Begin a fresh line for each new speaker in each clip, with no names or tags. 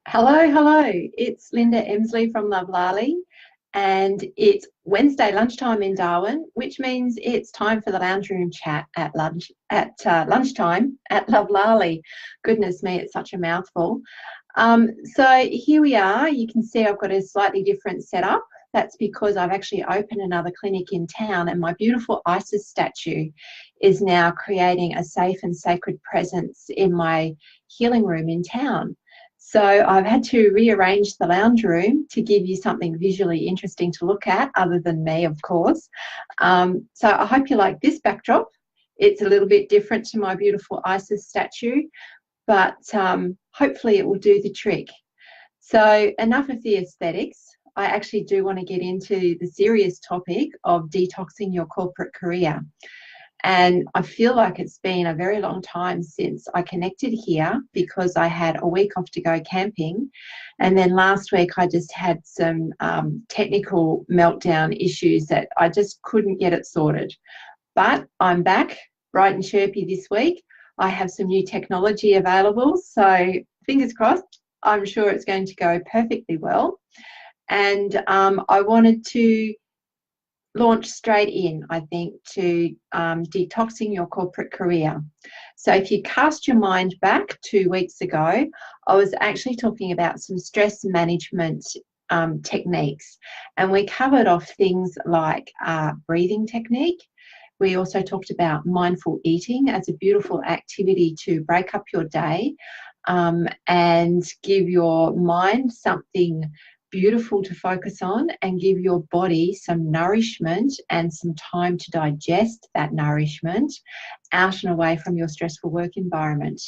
Hello, hello. It's Linda Emsley from Love Lali, and it's Wednesday lunchtime in Darwin, which means it's time for the lounge room chat at lunchtime at Love Lali. Goodness me, it's such a mouthful. So here we are. You can see I've got a slightly different setup. That's because I've actually opened another clinic in town, and my beautiful Isis statue is now creating a safe and sacred presence in my healing room in town. So I've had to rearrange the lounge room to give you something visually interesting to look at, other than me, of course. So I hope you like this backdrop. It's a little bit different to my beautiful Isis statue, but hopefully it will do the trick. So enough of the aesthetics. I actually do want to get into the serious topic of detoxing your corporate career. And I feel like it's been a very long time since I connected here because I had a week off to go camping. And then last week I just had some technical meltdown issues that I just couldn't get it sorted. But I'm back, bright and chirpy this week. I have some new technology available. So fingers crossed, I'm sure it's going to go perfectly well. And I wanted to launch straight in, I think, to detoxing your corporate career. So if you cast your mind back 2 weeks ago, I was actually talking about some stress management techniques, and we covered off things like breathing technique. We also talked about mindful eating as a beautiful activity to break up your day and give your mind something beautiful to focus on and give your body some nourishment and some time to digest that nourishment out and away from your stressful work environment.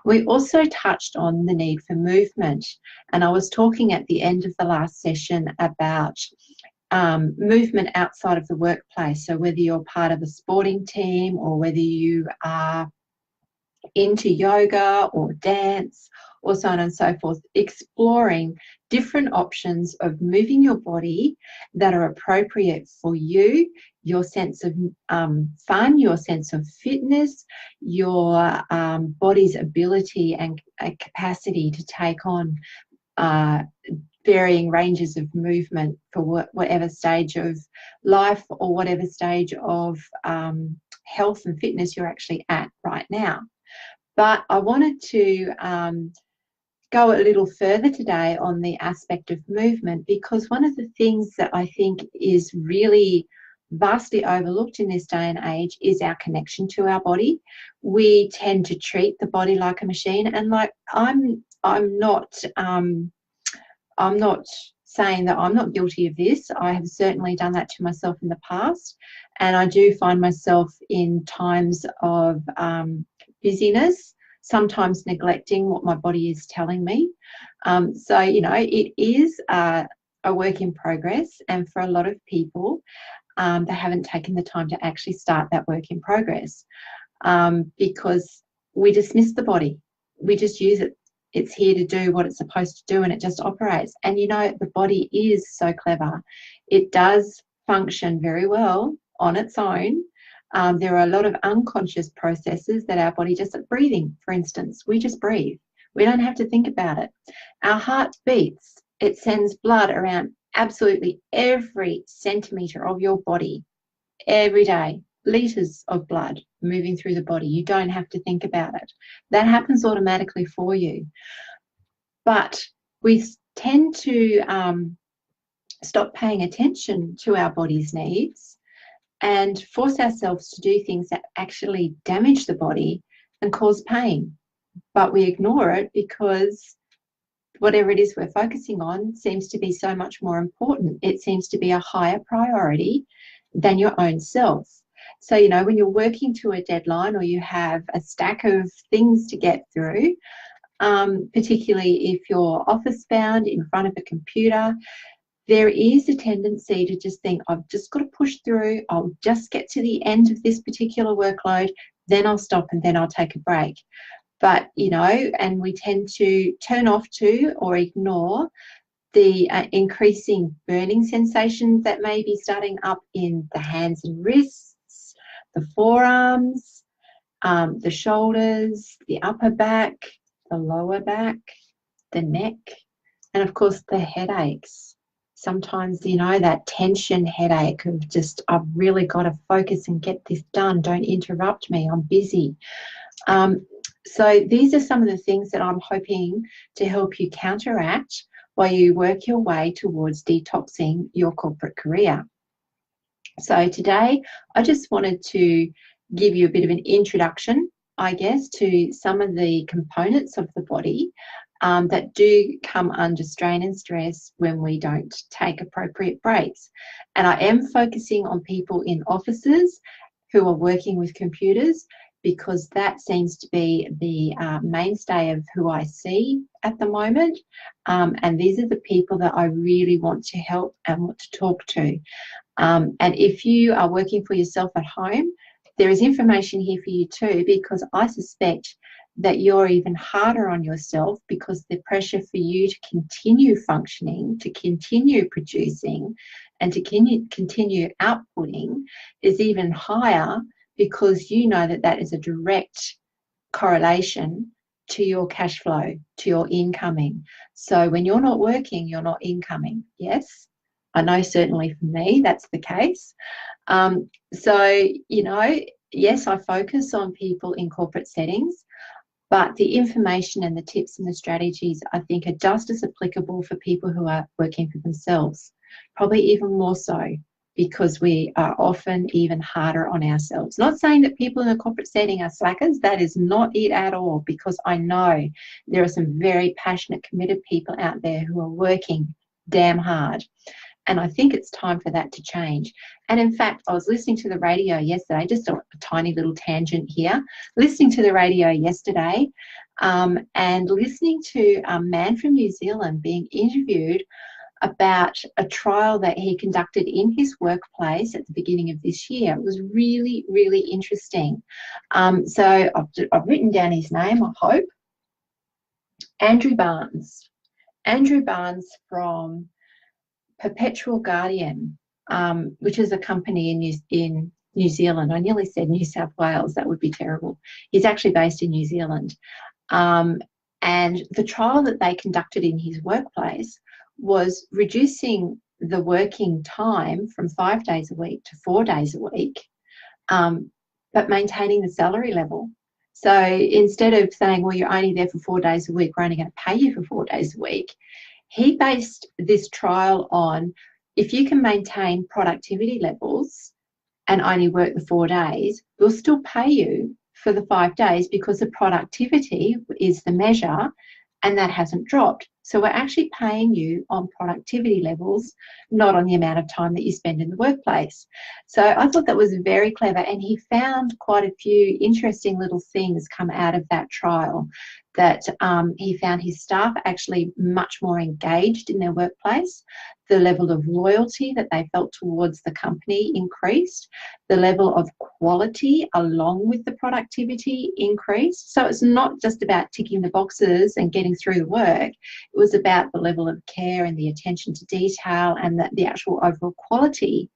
We also touched on the need for movement, and I was talking at the end of the last session about movement outside of the workplace. So whether you're part of a sporting team or whether you are into yoga or dance or so on and so forth, exploring different options of moving your body that are appropriate for you, your sense of fun, your sense of fitness, your body's ability and capacity to take on varying ranges of movement for whatever stage of life or whatever stage of health and fitness you're actually at right now. But I wanted to go a little further today on the aspect of movement, because one of the things that I think is really vastly overlooked in this day and age is our connection to our body. We tend to treat the body like a machine, and like I'm not saying that I'm not guilty of this. I have certainly done that to myself in the past, and I do find myself in times of busyness, sometimes neglecting what my body is telling me. So, you know, it is a work in progress, and for a lot of people, they haven't taken the time to actually start that work in progress because we dismiss the body. We just use it. It's here to do what it's supposed to do, and it just operates. And, you know, the body is so clever. It does function very well on its own. There are a lot of unconscious processes that our body just, breathing, for instance, we just breathe. We don't have to think about it. Our heart beats. It sends blood around absolutely every centimetre of your body every day. Litres of blood moving through the body. You don't have to think about it. That happens automatically for you. But we tend to stop paying attention to our body's needs and force ourselves to do things that actually damage the body and cause pain. But we ignore it because whatever it is we're focusing on seems to be so much more important. It seems to be a higher priority than your own self. So, you know, when you're working to a deadline or you have a stack of things to get through, particularly if you're office bound in front of a computer, there is a tendency to just think, I've just got to push through, I'll just get to the end of this particular workload, then I'll stop and then I'll take a break. But, you know, and we tend to turn off to or ignore the increasing burning sensations that may be starting up in the hands and wrists, the forearms, the shoulders, the upper back, the lower back, the neck, and of course the headaches. Sometimes, you know, that tension headache of just, I've really got to focus and get this done. Don't interrupt me. I'm busy. So these are some of the things that I'm hoping to help you counteract while you work your way towards detoxing your corporate career. So today, I just wanted to give you a bit of an introduction, I guess, to some of the components of the body that do come under strain and stress when we don't take appropriate breaks. And I am focusing on people in offices who are working with computers, because that seems to be the mainstay of who I see at the moment. And these are the people that I really want to help and want to talk to. And if you are working for yourself at home, there is information here for you too, because I suspect that you're even harder on yourself because the pressure for you to continue functioning, to continue producing, and to continue outputting is even higher, because you know that that is a direct correlation to your cash flow, to your incoming. So when you're not working, you're not incoming. Yes, I know certainly for me that's the case. So, you know, yes, I focus on people in corporate settings, but the information and the tips and the strategies I think are just as applicable for people who are working for themselves, probably even more so, because we are often even harder on ourselves. Not saying that people in a corporate setting are slackers, that is not it at all, because I know there are some very passionate, committed people out there who are working damn hard. And I think it's time for that to change. And in fact, I was listening to the radio yesterday, just a tiny little tangent here, listening to the radio yesterday and listening to a man from New Zealand being interviewed about a trial that he conducted in his workplace at the beginning of this year. It was really, really interesting. So I've written down his name, I hope. Andrew Barnes. Andrew Barnes from Perpetual Guardian, which is a company in New Zealand. I nearly said New South Wales. That would be terrible. He's actually based in New Zealand. And the trial that they conducted in his workplace was reducing the working time from 5 days a week to 4 days a week, but maintaining the salary level. So instead of saying, well, you're only there for 4 days a week, we're only going to pay you for 4 days a week, he based this trial on, if you can maintain productivity levels and only work the 4 days, we'll still pay you for the 5 days, because the productivity is the measure and that hasn't dropped. So we're actually paying you on productivity levels, not on the amount of time that you spend in the workplace. So I thought that was very clever, and he found quite a few interesting little things come out of that trial, that he found his staff actually much more engaged in their workplace. The level of loyalty that they felt towards the company increased. The level of quality along with the productivity increased. So it's not just about ticking the boxes and getting through the work. It was about the level of care and the attention to detail, and the actual overall quality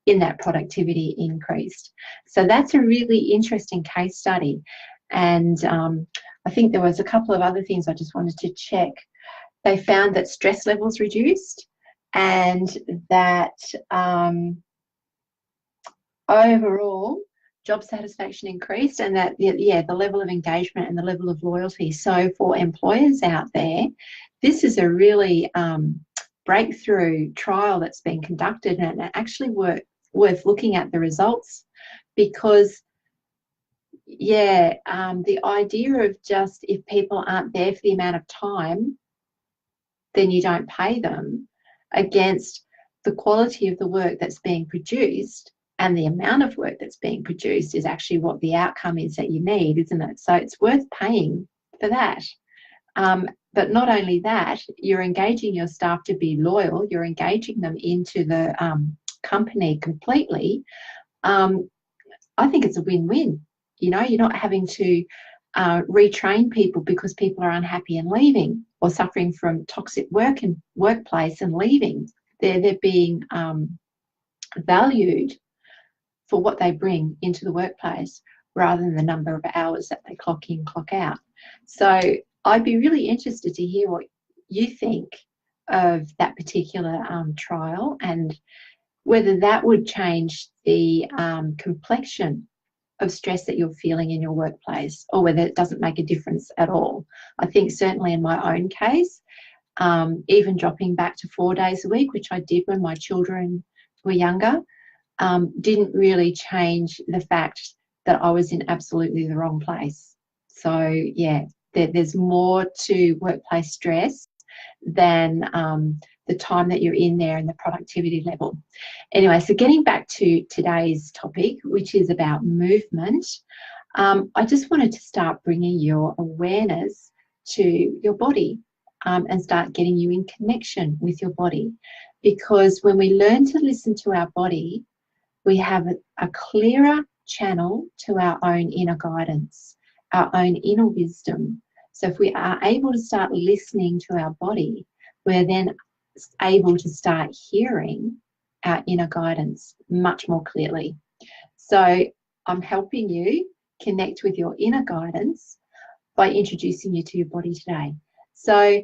in that productivity increased. So that's a really interesting case study. And I think there was a couple of other things I just wanted to check. They found that stress levels reduced, and that overall job satisfaction increased, and that, yeah, the level of engagement and the level of loyalty. So for employers out there, this is a really breakthrough trial that's been conducted, and actually worth looking at the results, because the idea of just, if people aren't there for the amount of time, then you don't pay them, against the quality of the work that's being produced and the amount of work that's being produced is actually what the outcome is that you need, isn't it? So it's worth paying for that. But not only that, you're engaging your staff to be loyal, you're engaging them into the company completely. I think it's a win-win. You know, you're not having to retrain people because people are unhappy and leaving, or suffering from toxic workplace and leaving. They're being valued for what they bring into the workplace, rather than the number of hours that they clock in, clock out. So I'd be really interested to hear you think of that particular trial, and whether that would change the complexion of stress that you're feeling in your workplace, or whether it doesn't make a difference at all. I think certainly in my own case, even dropping back to 4 days a week, which I did when my children were younger, didn't really change the fact that I was in absolutely the wrong place. So yeah, there's more to workplace stress than the time that you're in there and the productivity level. Anyway, so getting back to today's topic, which is about movement, I just wanted to start bringing your awareness to your body, and start getting you in connection with your body. Because when we learn to listen to our body, we have a clearer channel to our own inner guidance, our own inner wisdom. So if we are able to start listening to our body, we're then able to start hearing our inner guidance much more clearly. So I'm helping you connect with your inner guidance by introducing you to your body today. So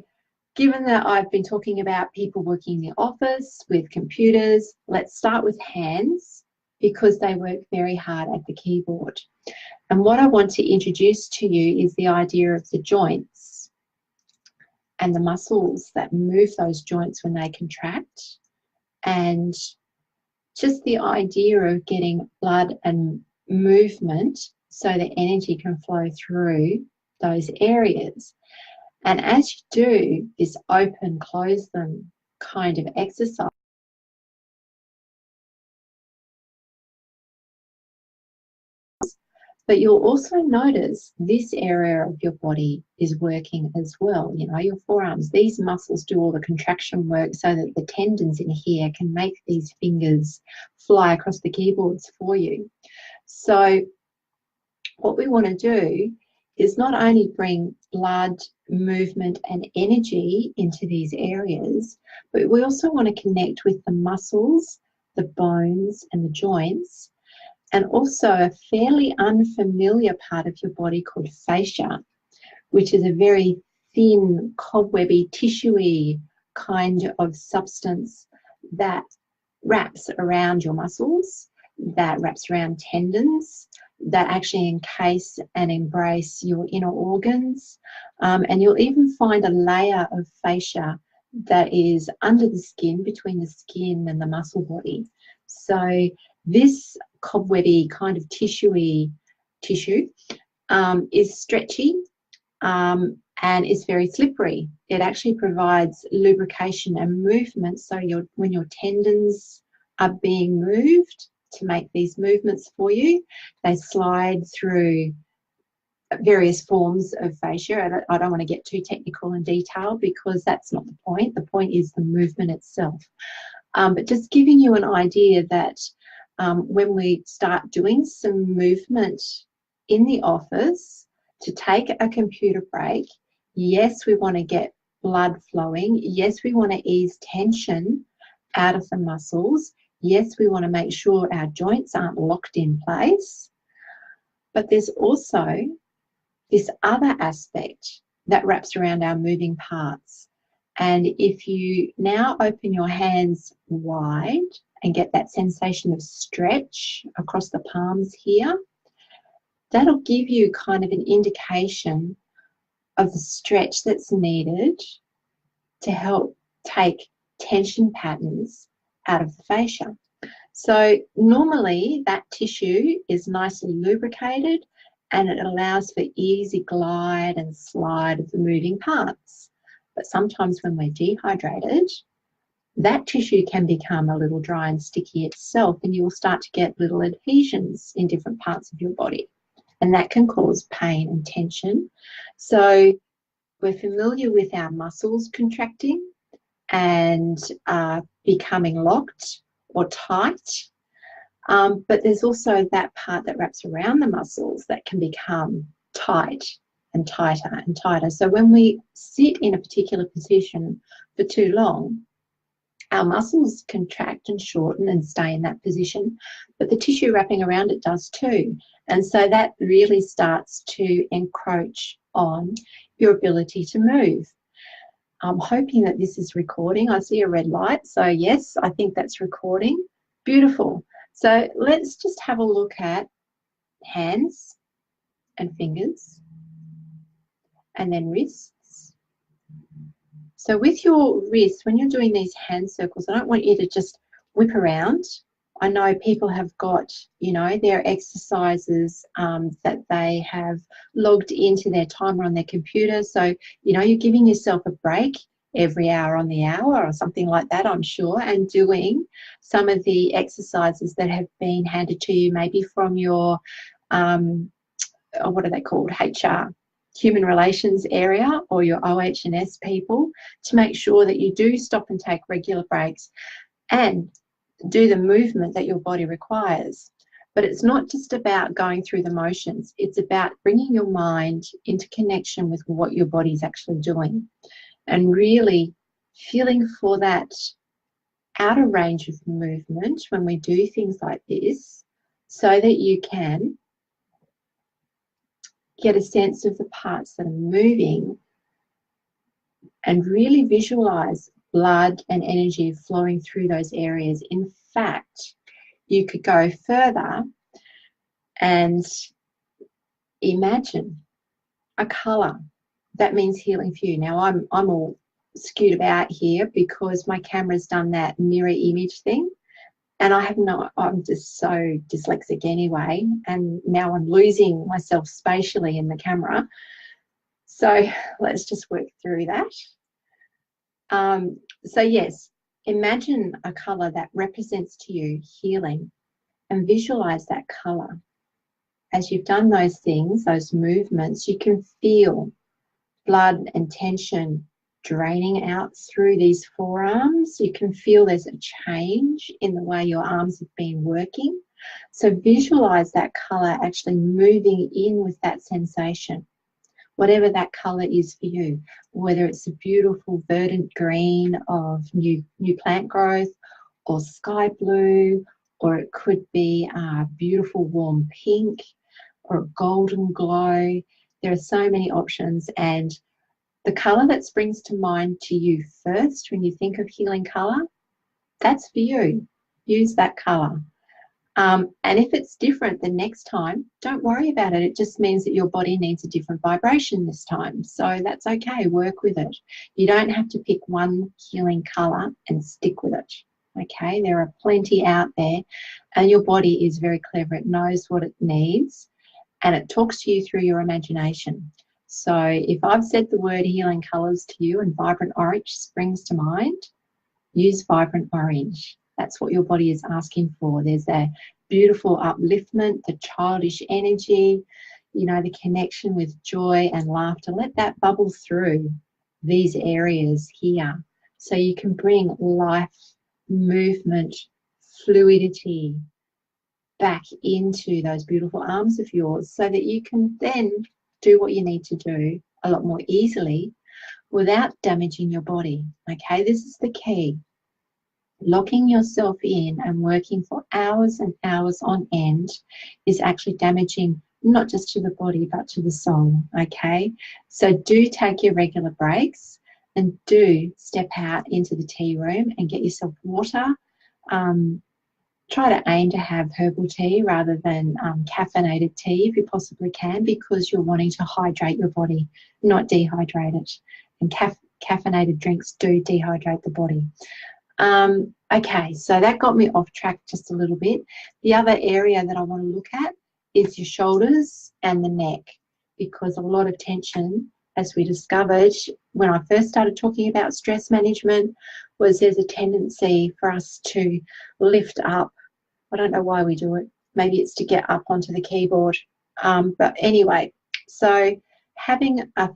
given that I've been talking about people working in the office with computers, let's start with hands, because they work very hard at the keyboard. And what I want to introduce to you is the idea of the joints and the muscles that move those joints when they contract, and just the idea of getting blood and movement so the energy can flow through those areas. And as you do this open, close them kind of exercise, but you'll also notice this area of your body is working as well. You know, your forearms, these muscles do all the contraction work so that the tendons in here can make these fingers fly across the keyboards for you. So what we want to do is not only bring blood, movement and energy into these areas, but we also want to connect with the muscles, the bones and the joints, and also a fairly unfamiliar part of your body called fascia, which is a very thin, cobwebby, tissuey kind of substance that wraps around your muscles, that wraps around tendons, that actually encase and embrace your inner organs. And you'll even find a layer of fascia that is under the skin, between the skin and the muscle body. So this cobwebby kind of tissue is stretchy and is very slippery. It actually provides lubrication and movement, so when your tendons are being moved to make these movements for you, they slide through various forms of fascia. I don't want to get too technical and detailed because that's not the point. The point is the movement itself. But just giving you an idea that when we start doing some movement in the office to take a computer break, yes, we want to get blood flowing. Yes, we want to ease tension out of the muscles. Yes, we want to make sure our joints aren't locked in place. But there's also this other aspect that wraps around our moving parts. And if you now open your hands wide and get that sensation of stretch across the palms here, that'll give you kind of an indication of the stretch that's needed to help take tension patterns out of the fascia. So normally that tissue is nicely lubricated and it allows for easy glide and slide of the moving parts. But sometimes when we're dehydrated, that tissue can become a little dry and sticky itself, and you will start to get little adhesions in different parts of your body. And that can cause pain and tension. So we're familiar with our muscles contracting and becoming locked or tight. But there's also that part that wraps around the muscles that can become tight and tighter and tighter. So when we sit in a particular position for too long, our muscles contract and shorten and stay in that position, but the tissue wrapping around it does too. And so that really starts to encroach on your ability to move. I'm hoping that this is recording. I see a red light. So yes, I think that's recording. Beautiful. So let's just have a look at hands and fingers and then wrists. So with your wrists, when you're doing these hand circles, I don't want you to just whip around. I know people have got, you know, their exercises that they have logged into their timer on their computer. So, you know, you're giving yourself a break every hour on the hour or something like that, I'm sure, and doing some of the exercises that have been handed to you maybe from your, what are they called, HR, human relations area, or your OH&S people, to make sure that you do stop and take regular breaks and do the movement that your body requires. But it's not just about going through the motions. It's about bringing your mind into connection with what your body's actually doing and really feeling for that outer range of movement when we do things like this, so that you can get a sense of the parts that are moving and really visualize blood and energy flowing through those areas. In fact, you could go further and imagine a color that means healing for you. Now I'm all skewed about here because my camera's done that mirror image thing, and I'm just so dyslexic anyway, and now I'm losing myself spatially in the camera. So let's just work through that. So yes, imagine a color that represents to you healing, and visualize that color. As you've done those things, those movements, you can feel blood and tension draining out through these forearms. You can feel there's a change in the way your arms have been working. So visualize that color actually moving in with that sensation, whatever that color is for you, whether it's a beautiful verdant green of new plant growth, or sky blue, or it could be a beautiful warm pink or a golden glow. There are so many options, and the color that springs to mind to you first when you think of healing color, that's for you. Use that color. And if it's different the next time, don't worry about it. It just means that your body needs a different vibration this time. So that's okay. Work with it. You don't have to pick one healing color and stick with it. Okay, there are plenty out there, and your body is very clever. It knows what it needs, and it talks to you through your imagination. So if I've said the word healing colors to you and vibrant orange springs to mind, use vibrant orange. That's what your body is asking for. There's a beautiful upliftment, the childish energy, you know, the connection with joy and laughter. Let that bubble through these areas here, so you can bring life, movement, fluidity back into those beautiful arms of yours, so that you can then do what you need to do a lot more easily without damaging your body. Okay, this is the key. Locking yourself in and working for hours and hours on end is actually damaging not just to the body but to the soul. Okay, so do take your regular breaks and do step out into the tea room and get yourself water. Try to aim to have herbal tea rather than caffeinated tea if you possibly can, because you're wanting to hydrate your body, not dehydrate it. And caffeinated drinks do dehydrate the body. Okay, so that got me off track just a little bit. The other area that I want to look at is your shoulders and the neck, because a lot of tension, as we discovered when I first started talking about stress management, was there's a tendency for us to lift up. I don't know why we do it. Maybe it's to get up onto the keyboard. But anyway, so having a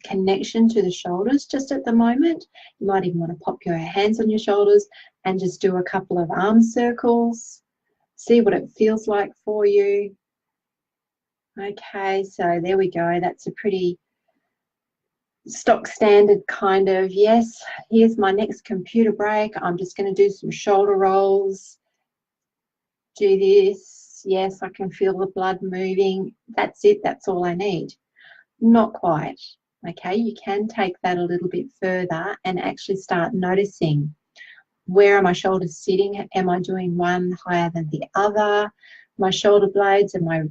connection to the shoulders just at the moment. You might even want to pop your hands on your shoulders and just do a couple of arm circles. See what it feels like for you. Okay, so there we go. That's a pretty stock standard kind of, yes, here's my next computer break. I'm just going to do some shoulder rolls. Do this. Yes, I can feel the blood moving. That's it. That's all I need. Not quite. Okay, you can take that a little bit further and actually start noticing, where are my shoulders sitting? Am I doing one higher than the other? My shoulder blades, am I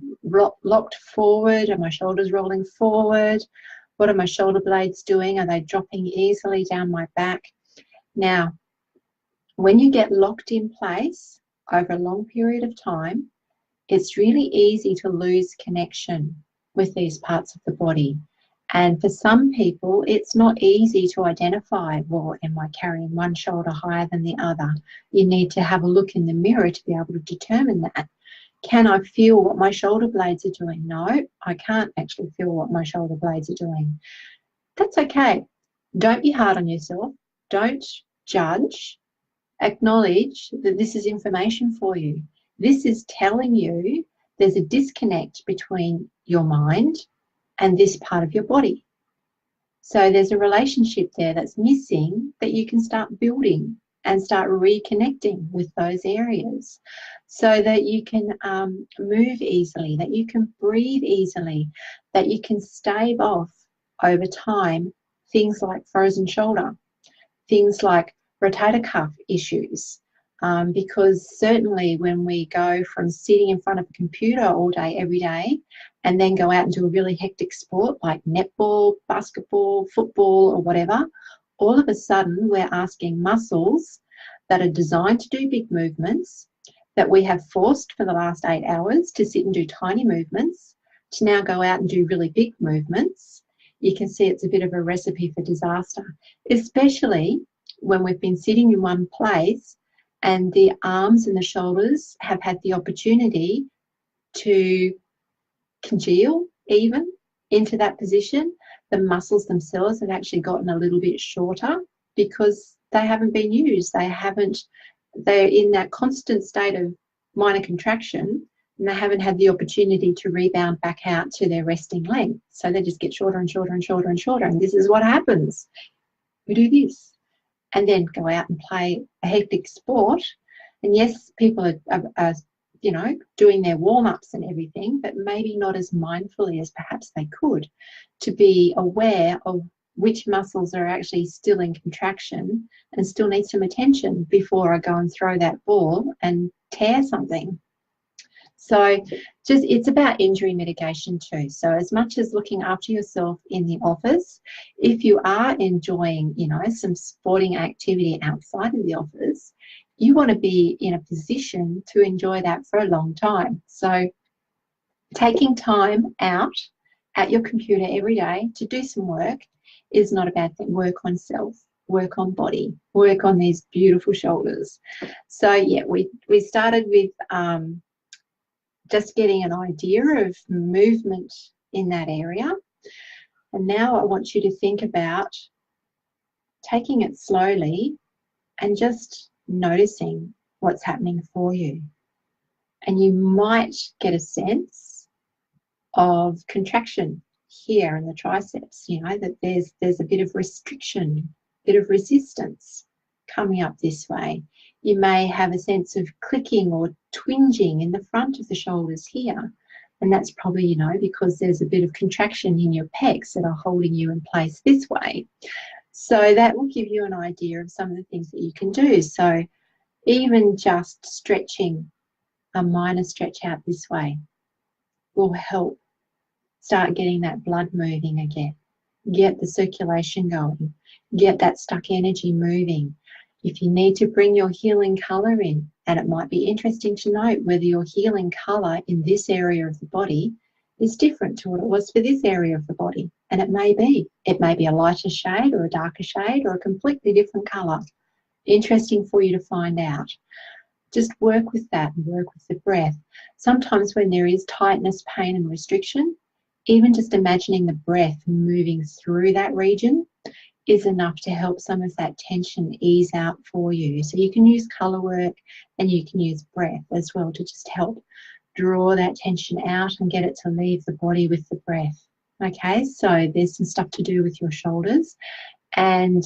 locked forward? Are my shoulders rolling forward? What are my shoulder blades doing? Are they dropping easily down my back? Now, when you get locked in place over a long period of time, it's really easy to lose connection with these parts of the body. And for some people, it's not easy to identify, well, am I carrying one shoulder higher than the other? You need to have a look in the mirror to be able to determine that. Can I feel what my shoulder blades are doing? No, I can't actually feel what my shoulder blades are doing. That's okay. Don't be hard on yourself. Don't judge. Acknowledge that this is information for you. This is telling you there's a disconnect between your mind and this part of your body. So there's a relationship there that's missing that you can start building and start reconnecting with those areas so that you can move easily, that you can breathe easily, that you can stave off over time things like frozen shoulder, things like rotator cuff issues, because certainly when we go from sitting in front of a computer all day, every day, and then go out and do a really hectic sport like netball, basketball, football, or whatever, all of a sudden we're asking muscles that are designed to do big movements, that we have forced for the last 8 hours to sit and do tiny movements, to now go out and do really big movements. You can see it's a bit of a recipe for disaster, especially when we've been sitting in one place and the arms and the shoulders have had the opportunity to congeal even into that position. The muscles themselves have actually gotten a little bit shorter because they haven't been used. They're in that constant state of minor contraction, and they haven't had the opportunity to rebound back out to their resting length. So they just get shorter and shorter and shorter and shorter. And this is what happens. We do this and then go out and play a hectic sport. And yes, people are doing their warm-ups and everything, but maybe not as mindfully as perhaps they could, to be aware of which muscles are actually still in contraction and still need some attention before I go and throw that ball and tear something. So it's about injury mitigation too. So as much as looking after yourself in the office, if you are enjoying, some sporting activity outside of the office, you want to be in a position to enjoy that for a long time. So taking time out at your computer every day to do some work is not a bad thing. Work on self, work on body, work on these beautiful shoulders. So yeah, we started with just getting an idea of movement in that area. And now I want you to think about taking it slowly and just noticing what's happening for you. And you might get a sense of contraction here in the triceps, that there's a bit of restriction, a bit of resistance coming up this way. You may have a sense of clicking or twinging in the front of the shoulders here. And that's probably, because there's a bit of contraction in your pecs that are holding you in place this way. So that will give you an idea of some of the things that you can do. So even just stretching, a minor stretch out this way, will help start getting that blood moving again, get the circulation going, get that stuck energy moving. If you need to bring your healing colour in, and it might be interesting to note whether your healing colour in this area of the body is different to what it was for this area of the body. And it may be. It may be a lighter shade or a darker shade or a completely different colour. Interesting for you to find out. Just work with that and work with the breath. Sometimes when there is tightness, pain and restriction, even just imagining the breath moving through that region is enough to help some of that tension ease out for you. So you can use colour work and you can use breath as well to just help draw that tension out and get it to leave the body with the breath. Okay, so there's some stuff to do with your shoulders, and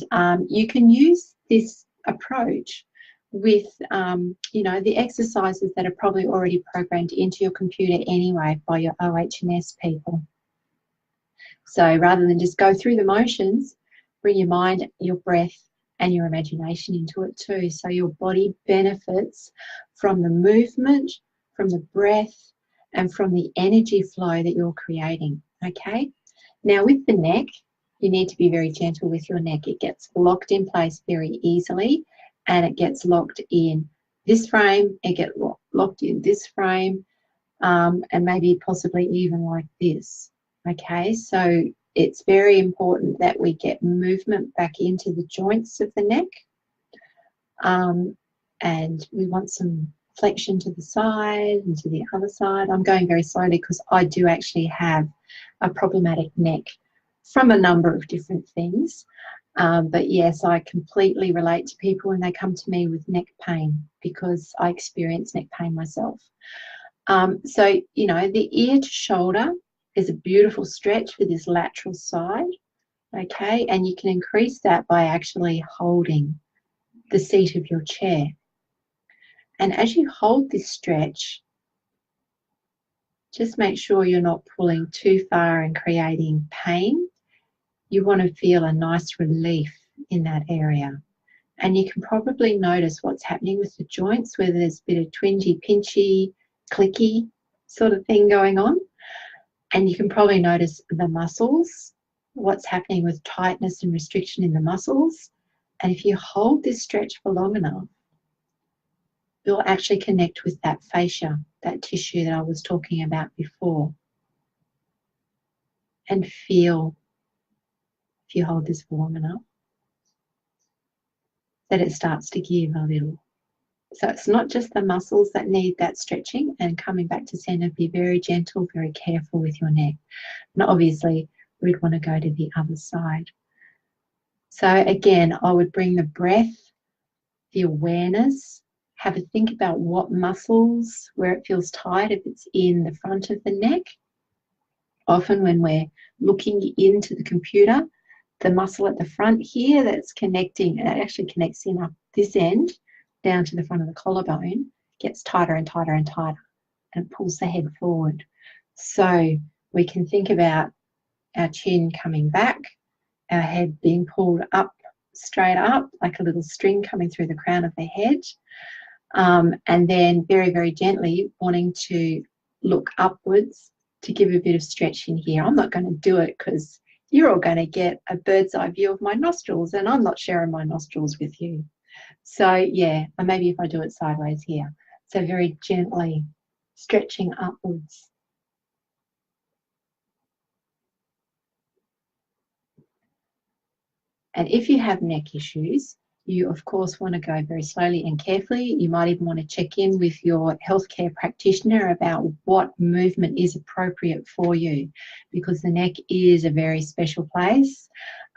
you can use this approach with the exercises that are probably already programmed into your computer anyway by your OH&S people. So rather than just go through the motions, bring your mind, your breath, and your imagination into it too. So your body benefits from the movement, from the breath, and from the energy flow that you're creating, okay? Now with the neck, you need to be very gentle with your neck. It gets locked in place very easily, and it gets locked in this frame, it gets locked in this frame, and maybe possibly even like this, okay? So it's very important that we get movement back into the joints of the neck, and we want some flexion to the side and to the other side. I'm going very slowly because I do actually have a problematic neck from a number of different things. But yes, I completely relate to people when they come to me with neck pain, because I experience neck pain myself. So, you know, the ear to shoulder is a beautiful stretch for this lateral side, okay? And you can increase that by actually holding the seat of your chair. And as you hold this stretch, just make sure you're not pulling too far and creating pain. You want to feel a nice relief in that area. And you can probably notice what's happening with the joints, whether there's a bit of twingy, pinchy, clicky sort of thing going on. And you can probably notice the muscles, what's happening with tightness and restriction in the muscles. And if you hold this stretch for long enough, you'll actually connect with that fascia, that tissue that I was talking about before. And feel, if you hold this for long enough, that it starts to give a little. So it's not just the muscles that need that stretching, and coming back to center, be very gentle, very careful with your neck. And obviously, we'd want to go to the other side. So again, I would bring the breath, the awareness, have a think about what muscles, where it feels tight, if it's in the front of the neck. Often when we're looking into the computer, the muscle at the front here that's connecting, it actually connects in up this end, down to the front of the collarbone, gets tighter and tighter and tighter, and pulls the head forward. So we can think about our chin coming back, our head being pulled up, straight up, like a little string coming through the crown of the head. And then very, very gently wanting to look upwards to give a bit of stretch in here. I'm not going to do it because you're all going to get a bird's eye view of my nostrils, and I'm not sharing my nostrils with you. So yeah, and maybe if I do it sideways here. So very gently stretching upwards. And if you have neck issues, you of course want to go very slowly and carefully. You might even want to check in with your healthcare practitioner about what movement is appropriate for you, because the neck is a very special place.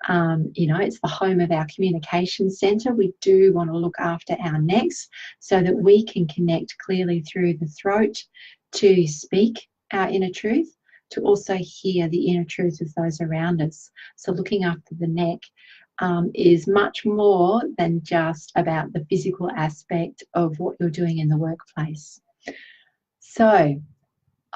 You know, it's the home of our communication center. We do want to look after our necks so that we can connect clearly through the throat to speak our inner truth, to also hear the inner truth of those around us. So looking after the neck is much more than just about the physical aspect of what you're doing in the workplace. So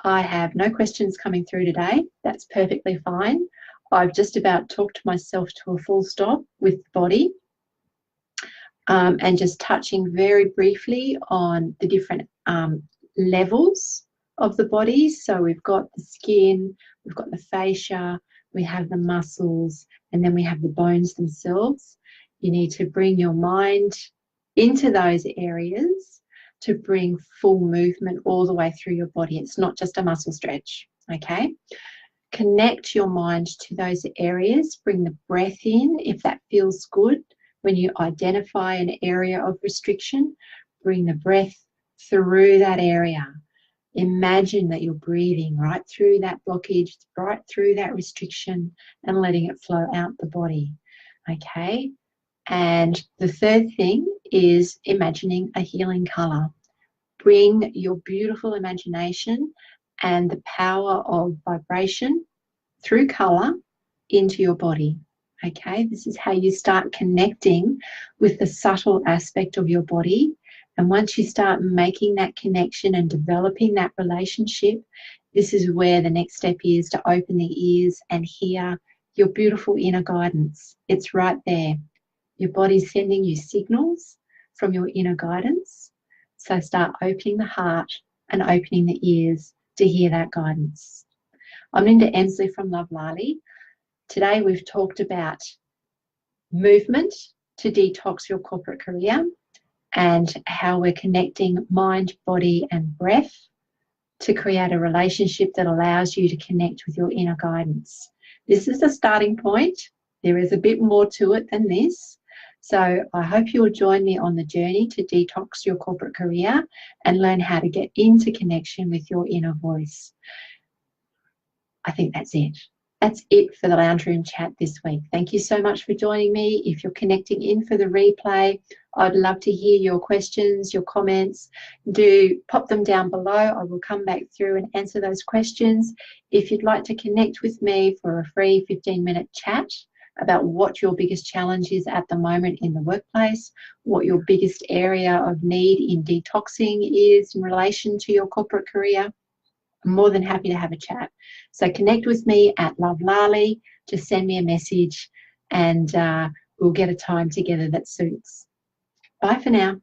I have no questions coming through today. That's perfectly fine. I've just about talked myself to a full stop with the body, and just touching very briefly on the different levels of the body. So we've got the skin, we've got the fascia, we have the muscles, and then we have the bones themselves. You need to bring your mind into those areas to bring full movement all the way through your body. It's not just a muscle stretch, okay? Connect your mind to those areas. Bring the breath in if that feels good. When you identify an area of restriction, bring the breath through that area. Imagine that you're breathing right through that blockage, right through that restriction, and letting it flow out the body, okay? And the third thing is imagining a healing color. Bring your beautiful imagination and the power of vibration through color into your body, okay? This is how you start connecting with the subtle aspect of your body. And once you start making that connection and developing that relationship, This is where the next step is, to open the ears and hear your beautiful inner guidance. It's right there. Your body's sending you signals from your inner guidance. So start opening the heart and opening the ears to hear that guidance. I'm Linda Emsley from Love Lali. Today we've talked about movement to detox your corporate career and how we're connecting mind, body and breath to create a relationship that allows you to connect with your inner guidance. This is the starting point. There is a bit more to it than this. So I hope you'll join me on the journey to detox your corporate career and learn how to get into connection with your inner voice. I think that's it. That's it for the Lounge Room Chat this week. Thank you so much for joining me. If you're connecting in for the replay, I'd love to hear your questions, your comments. Do pop them down below. I will come back through and answer those questions. If you'd like to connect with me for a free 15-minute chat about what your biggest challenge is at the moment in the workplace, what your biggest area of need in detoxing is in relation to your corporate career, I'm more than happy to have a chat. So connect with me at Love Lali. Just send me a message and we'll get a time together that suits. Bye for now.